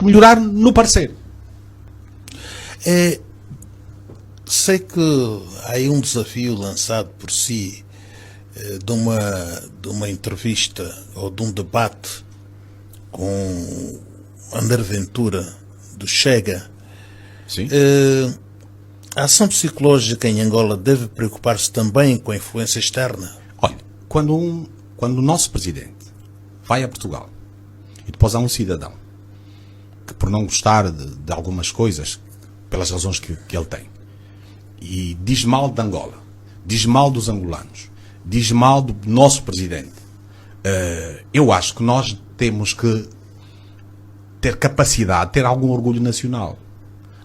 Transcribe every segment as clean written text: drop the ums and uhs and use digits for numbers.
que melhorar no parecer. Sei que há aí um desafio lançado por si de uma entrevista ou de um debate com André Ventura do Chega. Sim. A ação psicológica em Angola deve preocupar-se também com a influência externa? Olha, quando o nosso presidente vai a Portugal e depois há um cidadão que, por não gostar de algumas coisas, pelas razões que ele tem, e diz mal de Angola, diz mal dos angolanos, diz mal do nosso presidente, eu acho que nós temos que ter capacidade, ter algum orgulho nacional.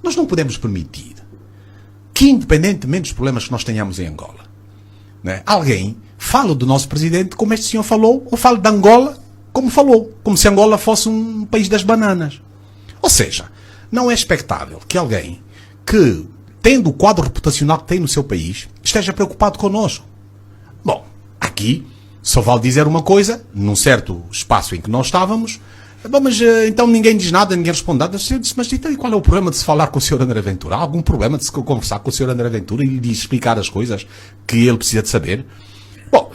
Nós não podemos permitir que, independentemente dos problemas que nós tenhamos em Angola, né, alguém fale do nosso presidente como este senhor falou, ou fale de Angola como falou, como se Angola fosse um país das bananas. Ou seja, não é expectável que alguém que, tendo o quadro reputacional que tem no seu país, esteja preocupado connosco. Bom, aqui só vale dizer uma coisa, num certo espaço em que nós estávamos. Bom, mas então ninguém diz nada, ninguém responde nada. Eu disse, mas então, e qual é o problema de se falar com o Sr. André Ventura? Há algum problema de se conversar com o Sr. André Ventura e de explicar as coisas que ele precisa de saber? Bom,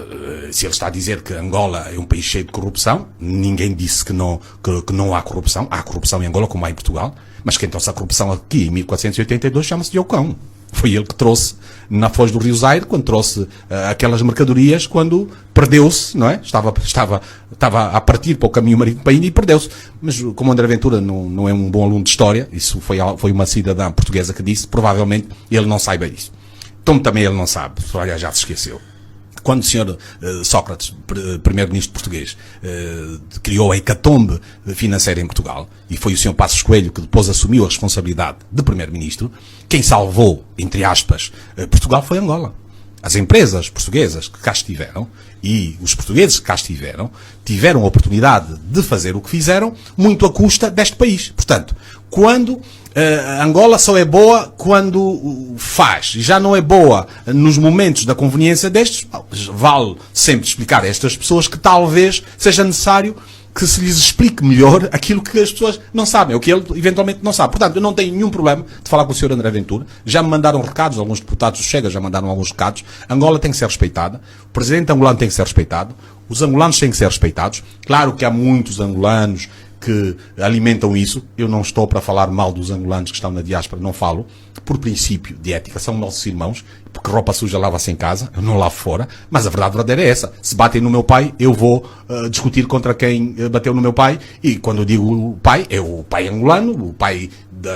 se ele está a dizer que Angola é um país cheio de corrupção, ninguém disse que não há corrupção. Há corrupção em Angola como há em Portugal. Mas quem trouxe a corrupção aqui em 1482 chama-se Diocão. Foi ele que trouxe na Foz do Rio Zaire, quando trouxe aquelas mercadorias, quando perdeu-se, não é? Estava a partir para o caminho marítimo para a Índia e perdeu-se. Mas como André Ventura não é um bom aluno de história, isso foi uma cidadã portuguesa que disse, provavelmente ele não saiba isso. Então também ele não sabe, olha, já se esqueceu. Quando o Sr. Sócrates, primeiro-ministro português, criou a hecatombe financeira em Portugal, e foi o Sr. Passos Coelho que depois assumiu a responsabilidade de primeiro-ministro, quem salvou, entre aspas, Portugal foi Angola. As empresas portuguesas que cá estiveram, e os portugueses que cá estiveram, tiveram a oportunidade de fazer o que fizeram, muito à custa deste país. Portanto, quando Angola só é boa quando faz, e já não é boa nos momentos da conveniência destes, vale sempre explicar a estas pessoas que talvez seja necessário que se lhes explique melhor aquilo que as pessoas não sabem, ou que ele eventualmente não sabe. Portanto, eu não tenho nenhum problema de falar com o Sr. André Ventura. Já me mandaram recados, alguns deputados do Chega já mandaram alguns recados. Angola tem que ser respeitada, o presidente angolano tem que ser respeitado, os angolanos têm que ser respeitados. Claro que há muitos angolanos que alimentam isso. Eu não estou para falar mal dos angolanos que estão na diáspora, não falo, por princípio de ética, são nossos irmãos, porque roupa suja lava-se em casa, eu não lavo fora, mas a verdade verdadeira é essa. Se batem no meu pai, eu vou discutir contra quem bateu no meu pai, e quando eu digo pai, é o pai angolano, o pai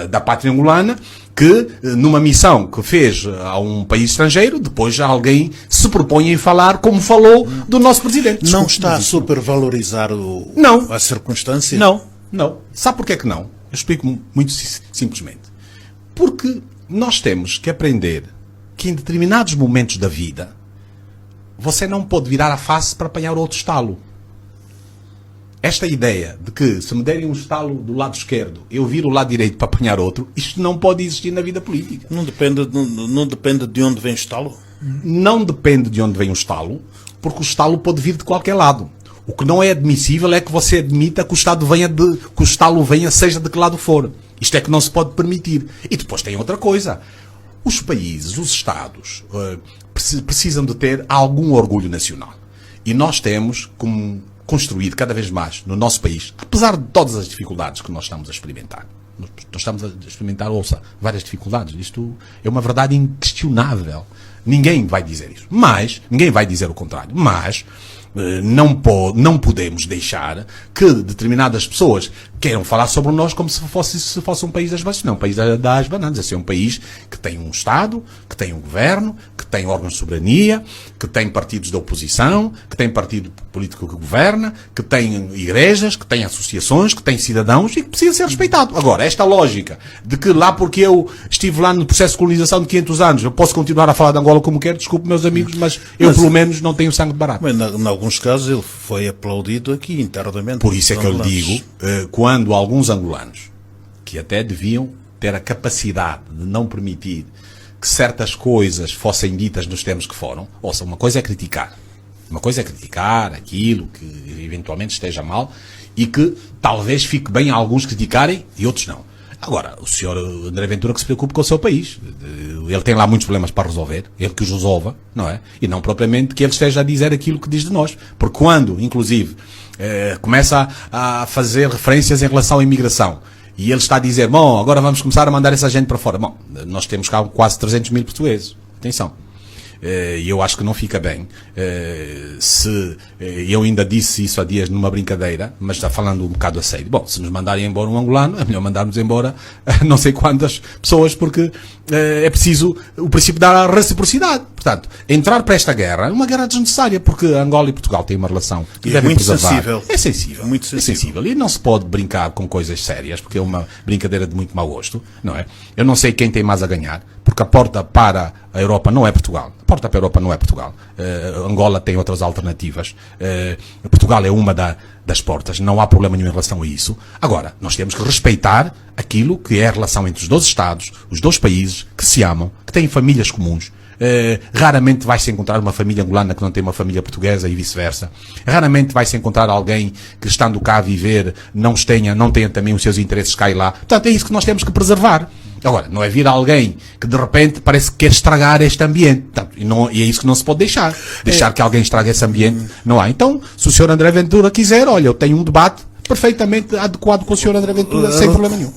da pátria angolana, que numa missão que fez a um país estrangeiro, depois alguém se propõe em falar como falou do nosso presidente. Desculpe, não está a supervalorizar a circunstância? Não. Sabe porquê que não? Eu explico muito simplesmente. Porque nós temos que aprender que em determinados momentos da vida você não pode virar a face para apanhar outro estalo. Esta ideia de que se me derem um estalo do lado esquerdo, eu viro o lado direito para apanhar outro, isto não pode existir na vida política. Não depende de onde vem o estalo? Não depende de onde vem o estalo, porque o estalo pode vir de qualquer lado. O que não é admissível é que você admita que o estalo venha seja de que lado for. Isto é que não se pode permitir. E depois tem outra coisa. Os países, os Estados, precisam de ter algum orgulho nacional. E nós temos como construir cada vez mais no nosso país, apesar de todas as dificuldades que nós estamos a experimentar. Nós estamos a experimentar, várias dificuldades. Isto é uma verdade inquestionável. Ninguém vai dizer isso. Mas, ninguém vai dizer o contrário. Mas, não podemos deixar que determinadas pessoas queiram falar sobre nós como se fosse um país das bananas. Não, um país das bananas. Esse é um país que tem um Estado, que tem um governo, que tem órgãos de soberania, que tem partidos de oposição, que tem partido político que governa, que tem igrejas, que tem associações, que tem cidadãos e que precisa ser respeitado. Agora, esta lógica de que lá porque eu estive lá no processo de colonização de 500 anos, eu posso continuar a falar de Angola como quero, desculpe meus amigos, mas eu pelo menos não tenho sangue de barato. Mas em alguns casos ele foi aplaudido aqui internamente. Por isso é que eu lhe digo, quando alguns angolanos, que até deviam ter a capacidade de não permitir que certas coisas fossem ditas nos termos que foram, ouça, uma coisa é criticar aquilo que eventualmente esteja mal, e que talvez fique bem a alguns criticarem e outros não. Agora, o senhor André Ventura que se preocupe com o seu país. Ele tem lá muitos problemas para resolver, ele que os resolva, não é? E não propriamente que ele esteja a dizer aquilo que diz de nós. Porque quando, inclusive, começa a fazer referências em relação à imigração, e ele está a dizer, bom, agora vamos começar a mandar essa gente para fora. Bom, nós temos cá quase 300 mil portugueses. Atenção. E eu acho que não fica bem eu ainda disse isso há dias numa brincadeira, mas está falando um bocado a sério. Bom, se nos mandarem embora um angolano, é melhor mandarmos embora não sei quantas pessoas, porque é preciso o princípio da reciprocidade. Portanto, entrar para esta guerra é uma guerra desnecessária, porque Angola e Portugal têm uma relação que devem preservar. Sensível. É sensível. Muito sensível. É sensível. E não se pode brincar com coisas sérias, porque é uma brincadeira de muito mau gosto, não é? Eu não sei quem tem mais a ganhar, porque a porta para a Europa não é Portugal. A porta para a Europa não é Portugal. Angola tem outras alternativas. Portugal é uma das portas. Não há problema nenhum em relação a isso. Agora, nós temos que respeitar aquilo que é a relação entre os dois Estados, os dois países, que se amam, que têm famílias comuns. Raramente vai-se encontrar uma família angolana que não tem uma família portuguesa e vice-versa. Raramente vai-se encontrar alguém que, estando cá a viver, não tenha também os seus interesses cá e lá. Portanto, é isso que nós temos que preservar. Agora, não é vir alguém que de repente parece que quer estragar este ambiente. Portanto, e é isso que não se pode deixar. Deixar que alguém estrague esse ambiente, não há. Então, se o Sr. André Ventura quiser, olha, eu tenho um debate perfeitamente adequado com o Sr. André Ventura, sem problema nenhum.